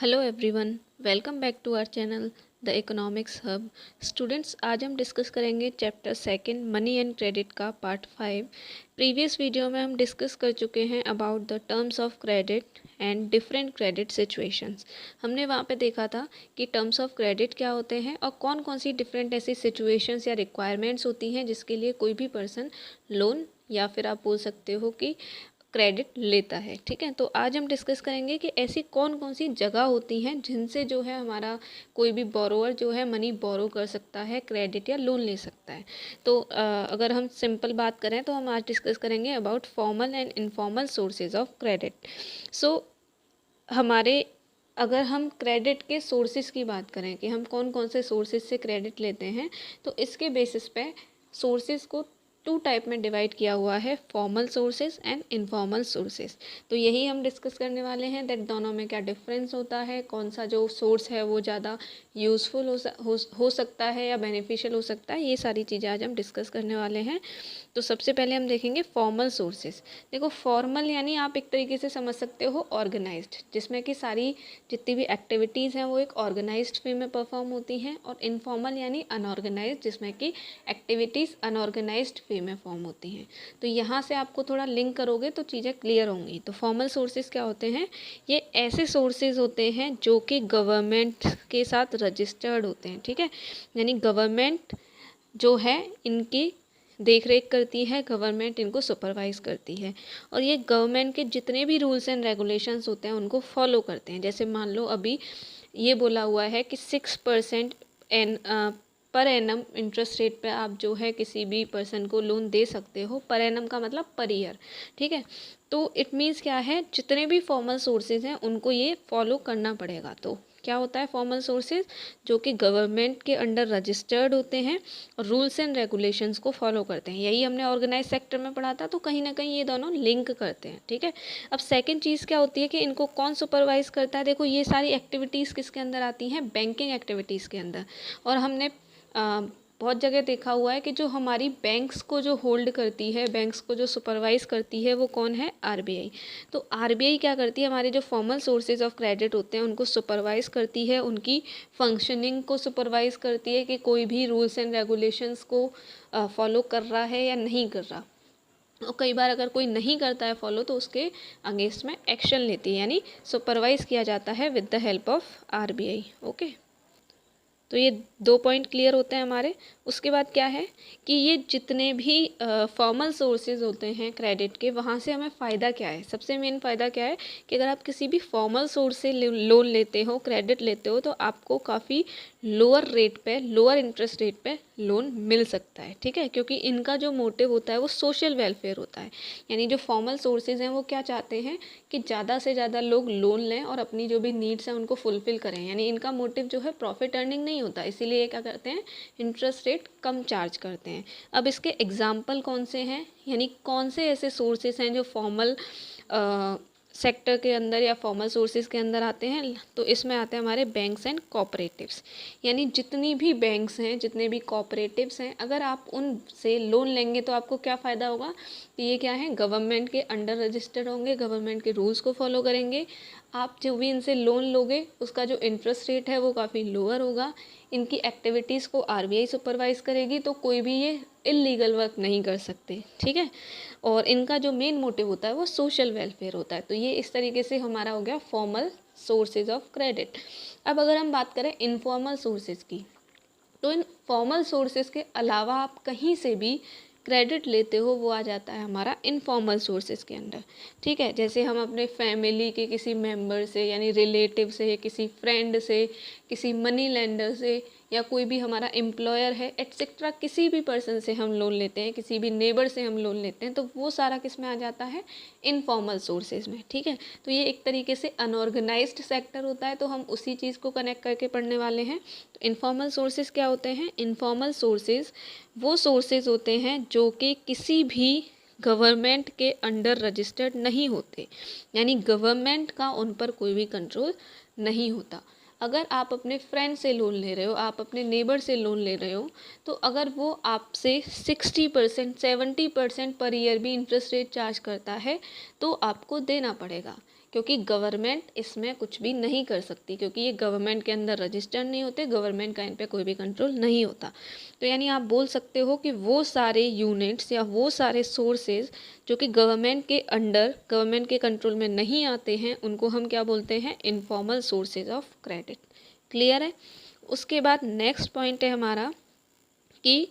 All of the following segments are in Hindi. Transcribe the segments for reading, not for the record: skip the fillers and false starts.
Hello everyone, welcome back to our channel the economics hub. Students, आज हम डिस्कस करेंगे chapter second money and credit का पार्ट 5। प्रीवियस वीडियो में हम डिस्कस कर चुके हैं about the terms of credit and different credit situations. हमने वहाँ पे देखा था कि टर्म्स ऑफ क्रेडिट क्या होते हैं और कौन कौन सी डिफरेंट ऐसी सिचुएशंस या रिक्वायरमेंट्स होती हैं जिसके लिए कोई भी पर्सन लोन या फिर आप बोल सकते हो कि क्रेडिट लेता है। ठीक है, तो आज हम डिस्कस करेंगे कि ऐसी कौन कौन सी जगह होती हैं जिनसे जो है हमारा कोई भी बोरोवर जो है मनी बोरो कर सकता है, क्रेडिट या लोन ले सकता है। तो अगर हम सिंपल बात करें तो हम आज डिस्कस करेंगे about formal and informal sources of credit. So हमारे अगर हम क्रेडिट के सोर्सेज की बात करें कि हम कौन कौन से सोर्सेज से क्रेडिट लेते हैं, तो इसके बेसिस पे सोर्सेज को टू टाइप में डिवाइड किया हुआ है, formal sources and informal sources. तो यही हम डिस्कस करने वाले हैं दैट दोनों में क्या डिफरेंस होता है, कौन सा जो सोर्स है वो ज़्यादा यूज़फुल हो सकता है या बेनिफिशियल हो सकता है। ये सारी चीज़ें आज हम डिस्कस करने वाले हैं। तो सबसे पहले हम देखेंगे फॉर्मल सोर्सेज। देखो, फॉर्मल यानी आप एक तरीके से समझ सकते हो ऑर्गेनाइज्ड, जिसमें कि सारी जितनी भी एक्टिविटीज़ हैं वो एक ऑर्गेनाइज्ड वे में परफॉर्म होती हैं, और इनफॉर्मल यानी अनऑर्गेनाइज्ड, जिसमें कि एक्टिविटीज़ अनऑर्गेनाइज्ड वे में फॉर्म होती हैं। तो यहाँ से आपको थोड़ा लिंक करोगे तो चीज़ें क्लियर होंगी। तो फॉर्मल सोर्सेज क्या होते हैं? ये ऐसे सोर्सेज होते हैं जो कि गवर्नमेंट के साथ रजिस्टर्ड होते हैं। ठीक है, यानी गवर्नमेंट जो है इनकी देख रेख करती है, गवर्नमेंट इनको सुपरवाइज करती है, और ये गवर्नमेंट के जितने भी रूल्स एंड रेगुलेशंस होते हैं उनको फॉलो करते हैं। जैसे मान लो अभी ये बोला हुआ है कि 6% N per annum interest rate पे आप जो है किसी भी पर्सन को लोन दे सकते हो। पर एनम का मतलब पर ईयर। ठीक है, तो इट मीन्स क्या है, जितने भी फॉर्मल सोर्सेज हैं उनको ये फॉलो करना पड़ेगा। तो क्या होता है फॉर्मल सोर्सेज? जो कि गवर्नमेंट के अंडर रजिस्टर्ड होते हैं और रूल्स एंड रेगुलेशंस को फॉलो करते हैं। यही हमने ऑर्गेनाइज सेक्टर में पढ़ा था, तो कहीं ना कहीं ये दोनों लिंक करते हैं। ठीक है, अब सेकंड चीज़ क्या होती है कि इनको कौन सुपरवाइज करता है? देखो, ये सारी एक्टिविटीज़ किसके अंदर आती हैं? बैंकिंग एक्टिविटीज़ के अंदर। और हमने बहुत जगह देखा हुआ है कि जो हमारी बैंक्स को जो होल्ड करती है, बैंक्स को जो सुपरवाइज करती है, वो कौन है? आरबीआई। तो आरबीआई क्या करती है? हमारे जो फॉर्मल सोर्सेज ऑफ क्रेडिट होते हैं उनको सुपरवाइज करती है, उनकी फंक्शनिंग को सुपरवाइज करती है कि कोई भी रूल्स एंड रेगुलेशंस को फॉलो कर रहा है या नहीं कर रहा। और कई बार अगर कोई नहीं करता है फॉलो तो उसके अगेंस्ट में एक्शन लेती है, यानी सुपरवाइज किया जाता है with the help of RBI. Okay, तो ये दो पॉइंट क्लियर होते हैं हमारे। उसके बाद क्या है कि ये जितने भी फॉर्मल सोर्सेज होते हैं क्रेडिट के, वहाँ से हमें फ़ायदा क्या है? सबसे मेन फ़ायदा क्या है कि अगर आप किसी भी फॉर्मल सोर्स से लोन लेते हो, क्रेडिट लेते हो, तो आपको काफ़ी लोअर रेट पे, लोअर इंटरेस्ट रेट पे लोन मिल सकता है। ठीक है, क्योंकि इनका जो मोटिव होता है वो सोशल वेलफेयर होता है। यानी जो फॉर्मल सोर्सेज हैं वो क्या चाहते हैं कि ज़्यादा से ज़्यादा लोग लोन लें और अपनी जो भी नीड्स हैं उनको फुलफ़िल करें। यानी इनका मोटिव जो है प्रॉफिट अर्निंग नहीं होता, इसीलिए ये क्या करते हैं? इंटरेस्ट रेट कम चार्ज करते हैं। अब इसके एग्जाम्पल कौन से हैं, यानी कौन से ऐसे सोर्सेज हैं जो फॉर्मल सेक्टर के अंदर या फॉर्मल सोर्सेज के अंदर आते हैं? तो इसमें आते हैं हमारे बैंक्स एंड कोऑपरेटिव्स। यानी जितनी भी बैंक्स हैं, जितने भी कोऑपरेटिव्स हैं, अगर आप उनसे लोन लेंगे तो आपको क्या फ़ायदा होगा कि ये क्या है? गवर्नमेंट के अंडर रजिस्टर्ड होंगे, गवर्नमेंट के रूल्स को फॉलो करेंगे। आप जो भी इनसे लोन लोगे उसका जो इंटरेस्ट रेट है वो काफ़ी लोअर होगा। इनकी एक्टिविटीज़ को आरबीआई सुपरवाइज करेगी, तो कोई भी ये इलीगल वर्क नहीं कर सकते। ठीक है, और इनका जो मेन मोटिव होता है वो सोशल वेलफेयर होता है। तो ये इस तरीके से हमारा हो गया फॉर्मल सोर्सेज ऑफ क्रेडिट। अब अगर हम बात करें इनफॉर्मल सोर्सेज की, तो इन फॉर्मल सोर्सेज के अलावा आप कहीं से भी क्रेडिट लेते हो, वो आ जाता है हमारा इनफॉर्मल सोर्सेज के अंडर। ठीक है, जैसे हम अपने फैमिली के किसी मेंबर से, यानी रिलेटिव से, किसी फ्रेंड से, किसी मनी लेंडर से, या कोई भी हमारा एम्प्लॉयर है एट्सेट्रा, किसी भी पर्सन से हम लोन लेते हैं, किसी भी नेबर से हम लोन लेते हैं, तो वो सारा किस में आ जाता है? इनफॉर्मल सोर्सेज में। ठीक है, तो ये एक तरीके से अनऑर्गेनाइज्ड सेक्टर होता है, तो हम उसी चीज़ को कनेक्ट करके पढ़ने वाले हैं। तो इनफॉर्मल सोर्सेज क्या होते हैं? इनफॉर्मल सोर्सेज वो सोर्सेज होते हैं जो कि किसी भी गवर्नमेंट के अंडर रजिस्टर्ड नहीं होते, यानी गवर्नमेंट का उन पर कोई भी कंट्रोल नहीं होता। अगर आप अपने फ्रेंड से लोन ले रहे हो, आप अपने नेबर से लोन ले रहे हो, तो अगर वो आपसे 60% 70% पर ईयर भी इंटरेस्ट रेट चार्ज करता है तो आपको देना पड़ेगा। क्योंकि गवर्नमेंट इसमें कुछ भी नहीं कर सकती, क्योंकि ये गवर्नमेंट के अंदर रजिस्टर्ड नहीं होते, गवर्नमेंट का इन पे कोई भी कंट्रोल नहीं होता। तो यानी आप बोल सकते हो कि वो सारे यूनिट्स या वो सारे सोर्सेज जो कि गवर्नमेंट के अंडर, गवर्नमेंट के कंट्रोल में नहीं आते हैं, उनको हम क्या बोलते हैं, informal sources of credit. Clear है। उसके बाद नेक्स्ट पॉइंट है हमारा कि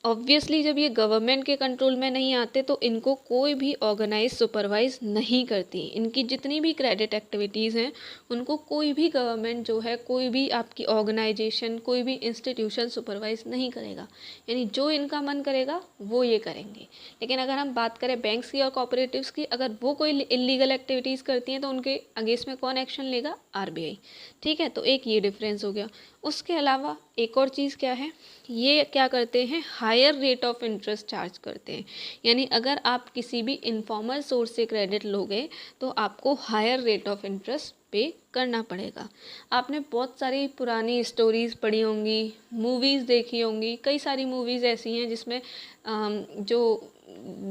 ऑब्वियसली जब ये गवर्नमेंट के कंट्रोल में नहीं आते तो इनको कोई भी ऑर्गेनाइज सुपरवाइज नहीं करती। इनकी जितनी भी क्रेडिट एक्टिविटीज़ हैं उनको कोई भी गवर्नमेंट जो है, कोई भी आपकी ऑर्गेनाइजेशन, कोई भी इंस्टीट्यूशन सुपरवाइज नहीं करेगा। यानी जो इनका मन करेगा वो ये करेंगे। लेकिन अगर हम बात करें बैंक्स की और कोऑपरेटिव्स की, अगर वो कोई इलीगल एक्टिविटीज़ करती हैं तो उनके अगेंस्ट में कौन एक्शन लेगा, आरबीआई। ठीक है, तो एक ये डिफरेंस हो गया। उसके अलावा एक और चीज़ क्या है, ये क्या करते हैं, higher rate of interest charge करते हैं। यानी अगर आप किसी भी इनफॉर्मल सोर्स से क्रेडिट लोगे तो आपको हायर रेट ऑफ इंटरेस्ट पे करना पड़ेगा। आपने बहुत सारी पुरानी स्टोरीज़ पढ़ी होंगी, मूवीज़ देखी होंगी। कई सारी मूवीज़ ऐसी हैं जिसमें जो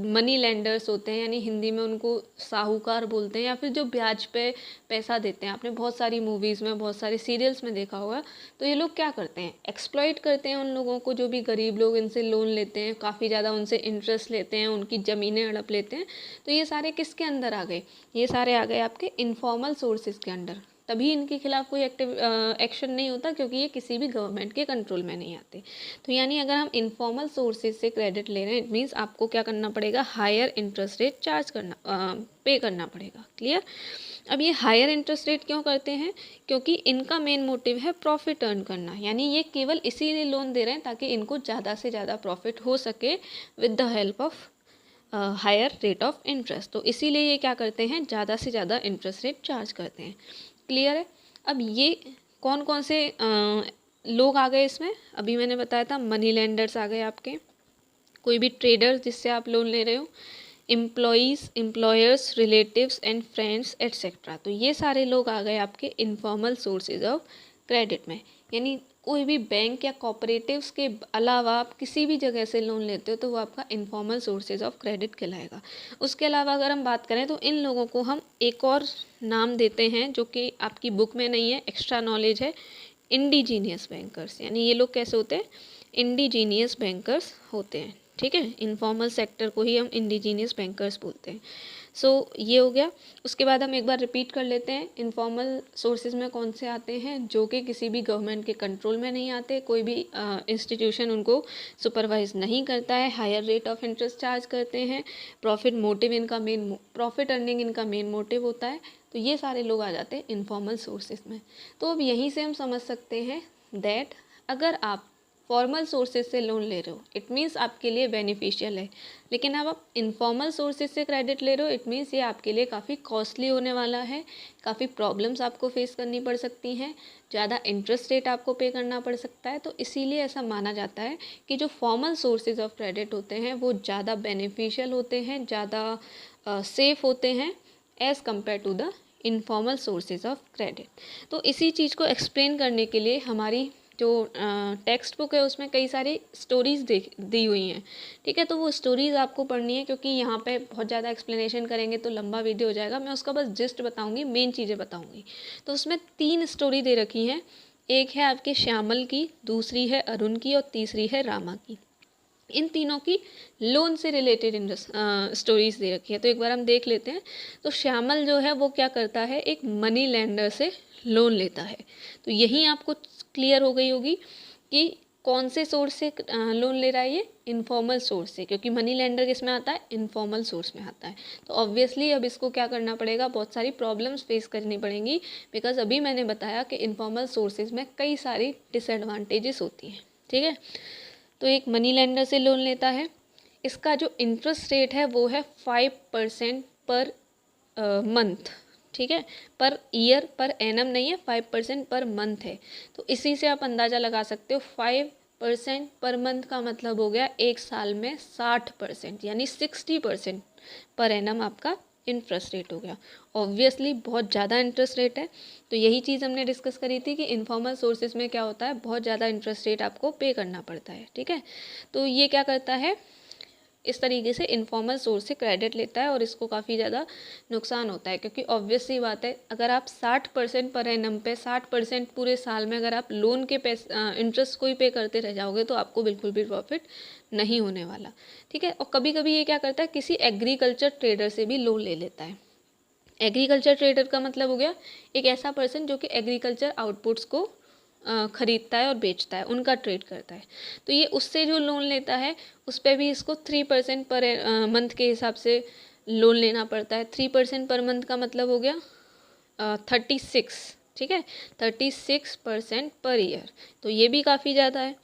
मनी लेंडर्स होते हैं, यानी हिंदी में उनको साहूकार बोलते हैं, या फिर जो ब्याज पे पैसा देते हैं, आपने बहुत सारी मूवीज़ में, बहुत सारे सीरियल्स में देखा होगा। तो ये लोग क्या करते हैं, एक्सप्लॉइट करते हैं उन लोगों को, जो भी गरीब लोग इनसे लोन लेते हैं, काफ़ी ज़्यादा उनसे इंटरेस्ट लेते हैं, उनकी ज़मीनें हड़प लेते हैं। तो ये सारे किसके अंदर आ गए, ये सारे आ गए आपके इनफॉर्मल सोर्सेज के अंडर। तभी इनके खिलाफ कोई एक्शन नहीं होता, क्योंकि ये किसी भी गवर्नमेंट के कंट्रोल में नहीं आते। तो यानी अगर हम इनफॉर्मल सोर्सेज से क्रेडिट ले रहे हैं, इट मीन्स आपको क्या करना पड़ेगा, हायर इंटरेस्ट रेट चार्ज करना, पे करना पड़ेगा। क्लियर। अब ये हायर इंटरेस्ट रेट क्यों करते हैं, क्योंकि इनका मेन मोटिव है प्रॉफिट अर्न करना। यानी ये केवल इसीलिए लोन दे रहे हैं ताकि इनको ज़्यादा से ज़्यादा प्रॉफिट हो सके with the help of higher rate of interest. तो इसीलिए ये क्या करते हैं, ज़्यादा से ज़्यादा इंटरेस्ट रेट चार्ज करते हैं। क्लियर है। अब ये कौन कौन से लोग आ गए इसमें, अभी मैंने बताया था मनी लेंडर्स आ गए आपके, कोई भी ट्रेडर्स जिससे आप लोन ले रहे हो, employees, employers, relatives and friends etcetera. तो ये सारे लोग आ गए आपके इनफॉर्मल सोर्सेज ऑफ क्रेडिट में। यानी कोई भी बैंक या कोऑपरेटिव्स के अलावा आप किसी भी जगह से लोन लेते हो तो वो आपका इनफॉर्मल सोर्सेज ऑफ क्रेडिट कहलाएगा। उसके अलावा अगर हम बात करें तो इन लोगों को हम एक और नाम देते हैं जो कि आपकी बुक में नहीं है, एक्स्ट्रा नॉलेज है, इंडिजीनियस बैंकर्स। यानी ये लोग कैसे होते हैं, इंडिजीनियस बैंकर्स होते हैं। ठीक है, इनफॉर्मल सेक्टर को ही हम इंडिजीनियस बैंकर्स बोलते हैं। सो ये हो गया। उसके बाद हम एक बार रिपीट कर लेते हैं, इनफॉर्मल सोर्सेज में कौन से आते हैं, जो कि किसी भी गवर्नमेंट के कंट्रोल में नहीं आते, कोई भी इंस्टीट्यूशन उनको सुपरवाइज नहीं करता है, higher rate of interest charge करते हैं, प्रॉफिट मोटिव इनका मेन, प्रॉफिट अर्निंग इनका मेन मोटिव होता है। तो ये सारे लोग आ जाते हैं इनफॉर्मल सोर्सेज में। तो अब यहीं से हम समझ सकते हैं दैट अगर आप फॉर्मल सोर्सेज से लोन ले रहे हो इट मीन्स आपके लिए बेनिफिशियल है, लेकिन अब आप इनफॉर्मल सोर्सेज से क्रेडिट ले रहे हो इट मीन्स ये आपके लिए काफ़ी कॉस्टली होने वाला है, काफ़ी प्रॉब्लम्स आपको फेस करनी पड़ सकती हैं, ज़्यादा इंटरेस्ट रेट आपको पे करना पड़ सकता है। तो इसीलिए ऐसा माना जाता है कि जो फॉर्मल सोर्सेज ऑफ क्रेडिट होते हैं वो ज़्यादा बेनिफिशियल होते हैं, ज़्यादा सेफ़ होते हैं as compare to the informal sources of credit. तो इसी चीज़ को एक्सप्लेन करने के लिए हमारी जो टेक्स्ट बुक है उसमें कई सारी स्टोरीज़ दी हुई हैं। ठीक है, तो वो स्टोरीज़ आपको पढ़नी है, क्योंकि यहाँ पे बहुत ज़्यादा एक्सप्लेनेशन करेंगे तो लंबा वीडियो हो जाएगा। मैं उसका बस जिस्ट बताऊँगी, मेन चीज़ें बताऊँगी। तो उसमें 3 स्टोरी दे रखी हैं, एक है आपके श्यामल की, दूसरी है अरुण की और तीसरी है रामा की। इन तीनों की लोन से रिलेटेड स्टोरीज़ दे रखी है। तो एक बार हम देख लेते हैं। तो श्यामल जो है वो क्या करता है, एक मनी लेंडर से लोन लेता है। तो यही आपको क्लियर हो गई होगी कि कौन से सोर्स से लोन ले रहा है, ये इनफॉर्मल सोर्स से, क्योंकि मनी लेंडर किस में आता है, इनफॉर्मल सोर्स में आता है। तो ऑब्वियसली अब इसको क्या करना पड़ेगा, बहुत सारी प्रॉब्लम्स फेस करनी पड़ेंगी, बिकॉज अभी मैंने बताया कि इनफॉर्मल सोर्सेज में कई सारी डिसएडवांटेजेस होती हैं। ठीक है, तो एक मनी लेंडर से लोन लेता है, इसका जो इंटरेस्ट रेट है वो है 5% पर मंथ। ठीक है, पर ईयर, पर एनम नहीं है, 5% पर मंथ है। तो इसी से आप अंदाज़ा लगा सकते हो 5% पर मंथ का मतलब हो गया एक साल में 60%, यानी 60% पर एनम आपका इंटरेस्ट रेट हो गया। ऑब्वियसली बहुत ज़्यादा इंटरेस्ट रेट है। तो यही चीज़ हमने डिस्कस करी थी कि इनफॉर्मल सोर्सेज में क्या होता है, बहुत ज़्यादा इंटरेस्ट रेट आपको पे करना पड़ता है। ठीक है, तो ये क्या करता है, इस तरीके से इनफॉर्मल सोर्स से क्रेडिट लेता है और इसको काफ़ी ज़्यादा नुकसान होता है, क्योंकि ऑब्वियस सी बात है, अगर आप 60% पर एनम पे 60% पूरे साल में अगर आप लोन के पैसे इंटरेस्ट को ही पे करते रह जाओगे तो आपको बिल्कुल भी प्रॉफिट नहीं होने वाला। ठीक है। और कभी कभी ये क्या करता है, किसी एग्रीकल्चर ट्रेडर से भी लोन ले लेता है। एग्रीकल्चर ट्रेडर का मतलब हो गया एक ऐसा पर्सन जो कि एग्रीकल्चर आउटपुट्स को खरीदता है और बेचता है, उनका ट्रेड करता है। तो ये उससे जो लोन लेता है उस पर भी इसको 3% पर मंथ के हिसाब से लोन लेना पड़ता है। 3% पर मंथ का मतलब हो गया 36। ठीक है, 36% पर ईयर, तो ये भी काफ़ी ज़्यादा है।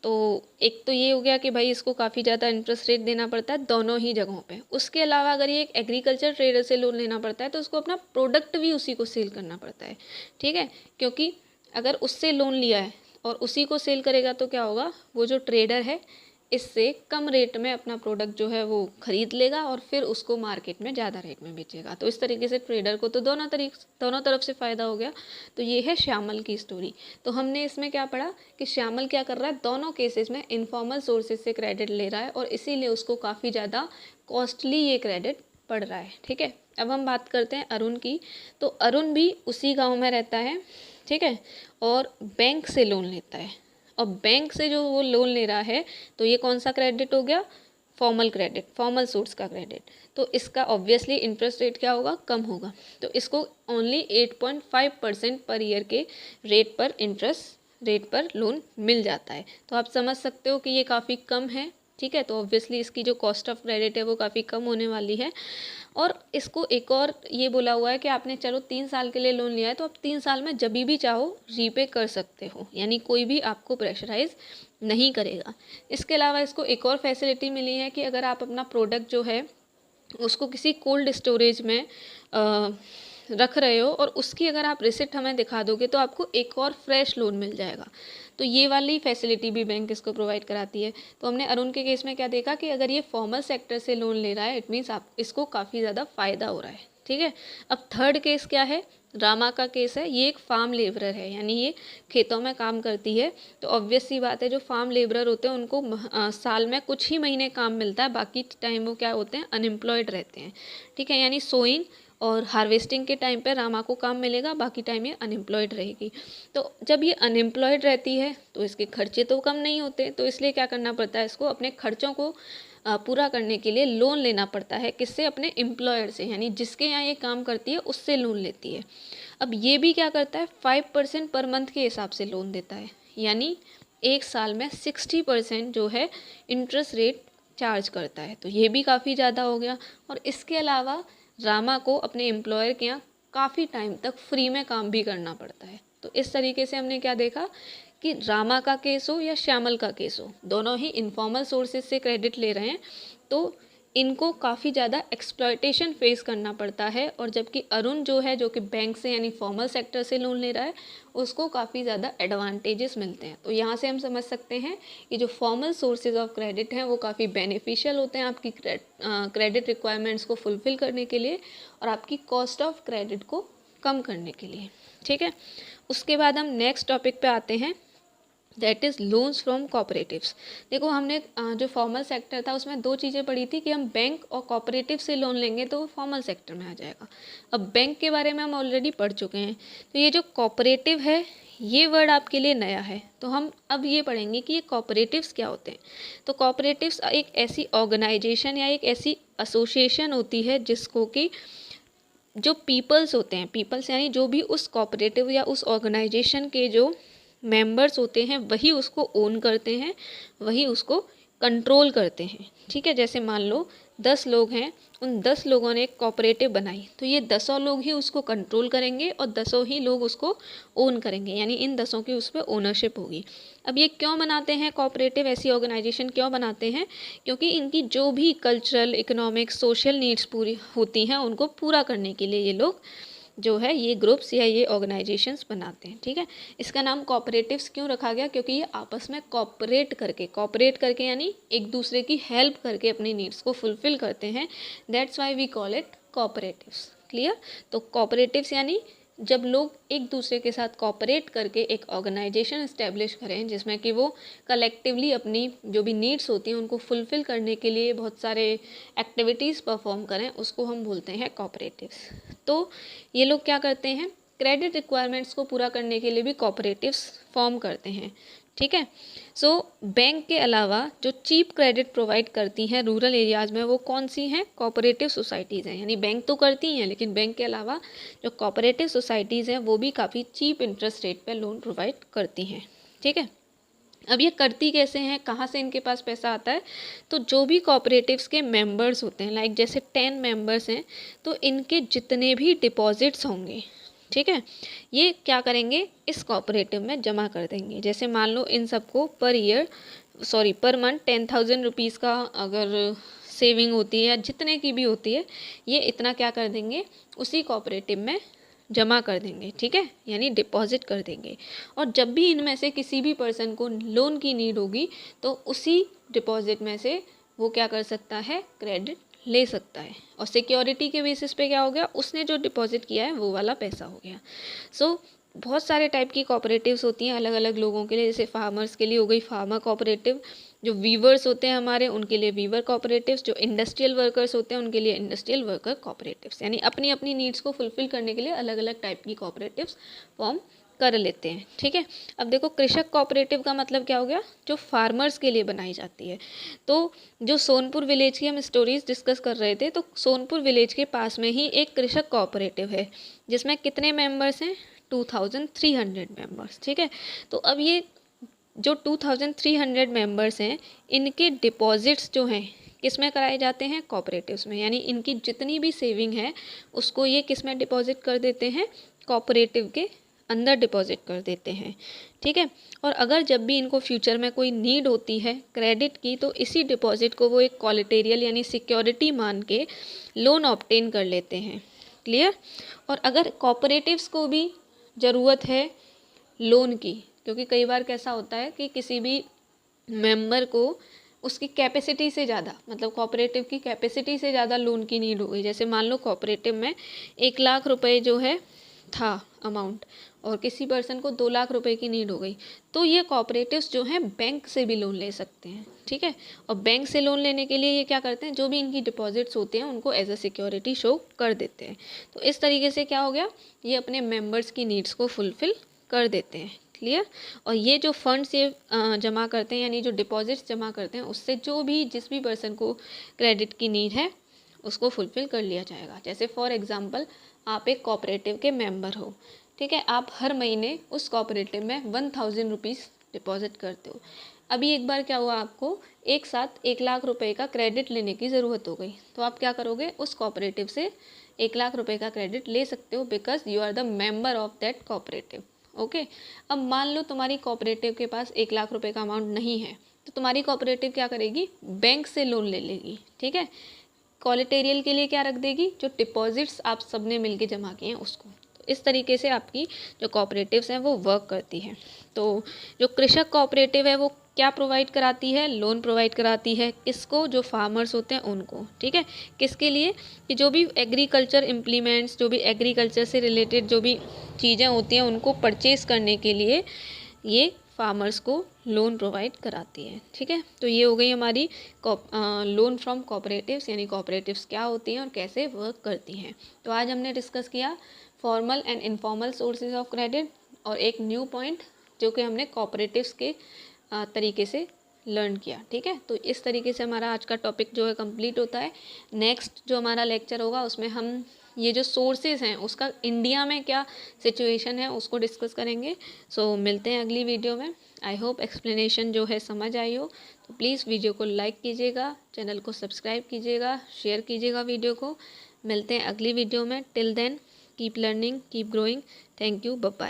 तो एक तो ये हो गया कि भाई इसको काफ़ी ज़्यादा इंटरेस्ट रेट देना पड़ता है दोनों ही जगहों पे। उसके अलावा अगर ये एक एग्रीकल्चर ट्रेडर से लोन लेना पड़ता है तो उसको अपना प्रोडक्ट भी उसी को सेल करना पड़ता है। ठीक है, क्योंकि अगर उससे लोन लिया है और उसी को सेल करेगा तो क्या होगा, वो जो ट्रेडर है इससे कम रेट में अपना प्रोडक्ट जो है वो खरीद लेगा और फिर उसको मार्केट में ज़्यादा रेट में बेचेगा। तो इस तरीके से ट्रेडर को तो दोनों तरफ से फ़ायदा हो गया। तो ये है श्यामल की स्टोरी। तो हमने इसमें क्या पढ़ा कि श्यामल क्या कर रहा है, दोनों केसेस में इनफॉर्मल सोर्सेज से क्रेडिट ले रहा है और इसीलिए उसको काफ़ी ज़्यादा कॉस्टली ये क्रेडिट पड़ रहा है। ठीक है, अब हम बात करते हैं अरुण की। तो अरुण भी उसी गाँव में रहता है। ठीक है, और बैंक से लोन लेता है। और बैंक से जो वो लोन ले रहा है तो ये कौन सा क्रेडिट हो गया, फॉर्मल क्रेडिट, फॉर्मल सोर्स का क्रेडिट। तो इसका ऑब्वियसली इंटरेस्ट रेट क्या होगा, कम होगा। तो इसको ओनली 8.5% पर ईयर के रेट पर इंटरेस्ट रेट पर लोन मिल जाता है। तो आप समझ सकते हो कि ये काफ़ी कम है। ठीक है, तो ऑब्वियसली इसकी जो कॉस्ट ऑफ क्रेडिट है वो काफ़ी कम होने वाली है। और इसको एक और ये बोला हुआ है कि आपने चलो 3 साल के लिए लोन लिया है तो आप 3 साल में जब भी चाहो रीपे कर सकते हो, यानी कोई भी आपको प्रेशराइज नहीं करेगा। इसके अलावा इसको एक और फैसिलिटी मिली है कि अगर आप अपना प्रोडक्ट जो है उसको किसी कोल्ड स्टोरेज में रख रहे हो और उसकी अगर आप रिसिप्ट हमें दिखा दोगे तो आपको एक और फ्रेश लोन मिल जाएगा। तो ये वाली फैसिलिटी भी बैंक इसको प्रोवाइड कराती है। तो हमने अरुण के केस में क्या देखा कि अगर ये फॉर्मल सेक्टर से लोन ले रहा है इट मीन्स आप इसको काफ़ी ज़्यादा फ़ायदा हो रहा है। ठीक है, अब थर्ड केस क्या है, रामा का केस है। ये एक फार्म लेबरर है, यानी ये खेतों में काम करती है। तो ऑब्वियस सी बात है, जो फार्म लेबरर होते हैं उनको साल में कुछ ही महीने काम मिलता है, बाकी टाइम वो क्या होते हैं, अनएम्प्लॉयड रहते हैं। ठीक है, यानी सोइंग और हार्वेस्टिंग के टाइम पे रामा को काम मिलेगा, बाकी टाइम ये अनएम्प्लॉयड रहेगी। तो जब ये अनएम्प्लॉयड रहती है तो इसके खर्चे तो कम नहीं होते, तो इसलिए क्या करना पड़ता है, इसको अपने खर्चों को पूरा करने के लिए लोन लेना पड़ता है। किससे, अपने एम्प्लॉयर से, यानी जिसके यहाँ ये काम करती है उससे लोन लेती है। अब ये भी क्या करता है, 5% पर मंथ के हिसाब से लोन देता है, यानी एक साल में 60% जो है इंटरेस्ट रेट चार्ज करता है। तो ये भी काफ़ी ज़्यादा हो गया। और इसके अलावा रामा को अपने एम्प्लॉयर के यहाँ काफ़ी टाइम तक फ्री में काम भी करना पड़ता है। तो इस तरीके से हमने क्या देखा कि रामा का केस हो या श्यामल का केस हो, दोनों ही इनफॉर्मल सोर्सेज से क्रेडिट ले रहे हैं तो इनको काफ़ी ज़्यादा एक्सप्लॉयटेशन फेस करना पड़ता है। और जबकि अरुण जो है, जो कि बैंक से यानी फॉर्मल सेक्टर से लोन ले रहा है, उसको काफ़ी ज़्यादा एडवांटेजेस मिलते हैं। तो यहाँ से हम समझ सकते हैं कि जो फॉर्मल सोर्सेज ऑफ क्रेडिट हैं वो काफ़ी बेनिफिशियल होते हैं आपकी क्रेडिट रिक्वायरमेंट्स को फुलफ़िल करने के लिए और आपकी कॉस्ट ऑफ क्रेडिट को कम करने के लिए। ठीक है, उसके बाद हम नेक्स्ट टॉपिक पे आते हैं, that is loans from cooperatives. देखो हमने जो फॉर्मल सेक्टर था उसमें दो चीज़ें पढ़ी थी कि हम बैंक और कोऑपरेटिव से लोन लेंगे तो वो फॉर्मल सेक्टर में आ जाएगा। अब बैंक के बारे में हम ऑलरेडी पढ़ चुके हैं। तो ये जो कोऑपरेटिव है ये वर्ड आपके लिए नया है, तो हम अब ये पढ़ेंगे कि ये कोऑपरेटिव्स क्या होते हैं। तो कोऑपरेटिव्स एक ऐसी ऑर्गेनाइजेशन या एक ऐसी एसोसिएशन होती है जिसको कि जो पीपल्स होते हैं, पीपल्स यानी जो भी उस कोऑपरेटिव या उस ऑर्गेनाइजेशन के जो मेंबर्स होते हैं वही उसको ओन करते हैं, वही उसको कंट्रोल करते हैं। ठीक है, जैसे मान लो 10 लोग हैं, उन 10 लोगों ने एक कोऑपरेटिव बनाई तो ये 10 लोग ही उसको कंट्रोल करेंगे और 10 ही लोग उसको ओन करेंगे, यानी इन 10 की उस पर ओनरशिप होगी। अब ये क्यों बनाते हैं कोऑपरेटिव, ऐसी ऑर्गेनाइजेशन क्यों बनाते हैं, क्योंकि इनकी जो भी कल्चरल, इकोनॉमिक, सोशल नीड्स पूरी होती हैं उनको पूरा करने के लिए ये लोग जो है ये ग्रुप्स या ये ऑर्गेनाइजेशंस बनाते हैं। ठीक है, इसका नाम कोऑपरेटिव्स क्यों रखा गया, क्योंकि ये आपस में कोऑपरेट करके यानी एक दूसरे की हेल्प करके अपनी नीड्स को फुलफिल करते हैं। That's why we call it cooperatives. Clear, तो कोऑपरेटिव्स यानी जब लोग एक दूसरे के साथ कोऑपरेट करके एक ऑर्गेनाइजेशन इस्टेब्लिश करें जिसमें कि वो कलेक्टिवली अपनी जो भी नीड्स होती हैं उनको फुलफ़िल करने के लिए बहुत सारे एक्टिविटीज़ परफॉर्म करें, उसको हम बोलते हैं कोऑपरेटिव्स। तो ये लोग क्या करते हैं, क्रेडिट रिक्वायरमेंट्स को पूरा करने के लिए भी कोऑपरेटिव्स फॉर्म करते हैं। ठीक है। सो बैंक के अलावा जो चीप क्रेडिट प्रोवाइड करती हैं रूरल एरियाज़ में वो कौन सी हैं, कोऑपरेटिव सोसाइटीज़ हैं। यानी बैंक तो करती हैं लेकिन बैंक के अलावा जो कोऑपरेटिव सोसाइटीज़ हैं वो भी काफ़ी चीप इंटरेस्ट रेट पे लोन प्रोवाइड करती हैं। ठीक है। अब ये करती कैसे हैं, कहाँ से इनके पास पैसा आता है, तो जो भी कोऑपरेटिव्स के मेंबर्स होते हैं, लाइक जैसे 10 मेंबर्स हैं, तो इनके जितने भी डिपॉजिट्स होंगे, ठीक है, ये क्या करेंगे, इस कोऑपरेटिव में जमा कर देंगे। जैसे मान लो इन सबको पर मंथ 10,000 रुपीज़ का अगर सेविंग होती है या जितने की भी होती है, ये इतना क्या कर देंगे, उसी कोऑपरेटिव में जमा कर देंगे। ठीक है, यानी डिपॉजिट कर देंगे। और जब भी इनमें से किसी भी पर्सन को लोन की नीड होगी तो उसी डिपॉजिट में से वो क्या कर सकता है, क्रेडिट ले सकता है। और सिक्योरिटी के बेसिस पे क्या हो गया, उसने जो डिपॉजिट किया है वो वाला पैसा हो गया। सो बहुत सारे टाइप की कोऑपरेटिव्स होती हैं अलग अलग लोगों के लिए। जैसे फार्मर्स के लिए हो गई फार्मर कोऑपरेटिव, जो वीवर्स होते हैं हमारे उनके लिए वीवर कोऑपरेटिव्स, जो इंडस्ट्रियल वर्कर्स होते हैं उनके लिए इंडस्ट्रियल वर्कर कोऑपरेटिव्स। यानी अपनी अपनी नीड्स को फुलफिल करने के लिए अलग अलग टाइप की कोऑपरेटिव्स फॉर्म कर लेते हैं। ठीक है। अब देखो कृषक कोऑपरेटिव का मतलब क्या हो गया, जो फार्मर्स के लिए बनाई जाती है। तो जो सोनपुर विलेज की हम स्टोरीज डिस्कस कर रहे थे, तो सोनपुर विलेज के पास में ही एक कृषक कोऑपरेटिव है जिसमें कितने मेंबर्स हैं, 2300 मेंबर्स। ठीक है। तो अब ये जो 2300 मेंबर्स हैं, इनके डिपॉजिट्स जो हैं किस में कराए जाते हैं, कोऑपरेटिव्स में। यानी इनकी जितनी भी सेविंग है उसको ये किस में डिपॉजिट कर देते हैं, कोऑपरेटिव के अंदर डिपॉजिट कर देते हैं। ठीक है। और अगर जब भी इनको फ्यूचर में कोई नीड होती है क्रेडिट की, तो इसी डिपॉजिट को वो एक कोलेटेरियल यानी सिक्योरिटी मान के लोन ऑब्टेन कर लेते हैं। क्लियर। और अगर कोऑपरेटिव्स को भी ज़रूरत है लोन की, क्योंकि कई बार कैसा होता है कि किसी भी मेंबर को उसकी कैपेसिटी से ज़्यादा, मतलब कोऑपरेटिव की कैपेसिटी से ज़्यादा लोन की नीड हो गई। जैसे मान लो कोऑपरेटिव में 1,00,000 रुपए जो है था अमाउंट और किसी पर्सन को 2,00,000 रुपए की नीड हो गई, तो ये कोऑपरेटिव्स जो हैं बैंक से भी लोन ले सकते हैं। ठीक है। और बैंक से लोन लेने के लिए ये क्या करते हैं, जो भी इनकी डिपॉजिट्स होते हैं उनको एज अ सिक्योरिटी शो कर देते हैं। तो इस तरीके से क्या हो गया, ये अपने मेंबर्स की नीड्स को फुलफिल कर देते हैं। क्लियर। और ये जो फंड्स ये जमा करते हैं, यानी जो डिपॉजिट्स जमा करते हैं, उससे जो भी जिस भी पर्सन को क्रेडिट की नीड है उसको फुलफिल कर लिया जाएगा। जैसे फॉर एग्जांपल आप एक कोऑपरेटिव के मेंबर हो, ठीक है, आप हर महीने उस कोऑपरेटिव में 1,000 रुपीज़ डिपॉजिट करते हो। अभी एक बार क्या हुआ, आपको एक साथ 1,00,000 रुपए का क्रेडिट लेने की ज़रूरत हो गई, तो आप क्या करोगे, उस कोऑपरेटिव से 1,00,000 रुपए का क्रेडिट ले सकते हो, because you are the member of that cooperative. Okay. अब मान लो तुम्हारी कोऑपरेटिव के पास 1,00,000 रुपए का अमाउंट नहीं है, तो तुम्हारी कोऑपरेटिव क्या करेगी, बैंक से लोन ले लेगी। ठीक है। कोलेटेरियल के लिए क्या रख देगी, जो डिपॉजिट्स आप सबने मिलके जमा किए हैं उसको। तो इस तरीके से आपकी जो कोऑपरेटिव्स हैं वो वर्क करती हैं। तो जो कृषक कोऑपरेटिव है वो क्या प्रोवाइड कराती है, लोन प्रोवाइड कराती है। किसको, जो फार्मर्स होते हैं उनको। ठीक है। किसके लिए, कि जो भी एग्रीकल्चर इम्प्लीमेंट्स, जो भी एग्रीकल्चर से रिलेटेड जो भी चीज़ें होती हैं उनको परचेज़ करने के लिए ये फार्मर्स को लोन प्रोवाइड कराती है। ठीक है। तो ये हो गई हमारी लोन फ्रॉम कोऑपरेटिव्स, यानी कोऑपरेटिव्स क्या होती हैं और कैसे वर्क करती हैं। तो आज हमने डिस्कस किया formal and informal sources of credit, और एक न्यू पॉइंट जो कि हमने कोऑपरेटिव्स के तरीके से लर्न किया। ठीक है। तो इस तरीके से हमारा आज का टॉपिक जो है कंप्लीट होता है। नेक्स्ट जो हमारा लेक्चर होगा उसमें हम ये जो सोर्सेज हैं उसका इंडिया में क्या सिचुएशन है उसको डिस्कस करेंगे। सो मिलते हैं अगली वीडियो में। आई होप एक्सप्लेनेशन जो है समझ आई हो। तो प्लीज़ वीडियो को लाइक कीजिएगा, चैनल को सब्सक्राइब कीजिएगा, शेयर कीजिएगा वीडियो को। मिलते हैं अगली वीडियो में। Till then keep learning, keep growing. Thank you, bye bye.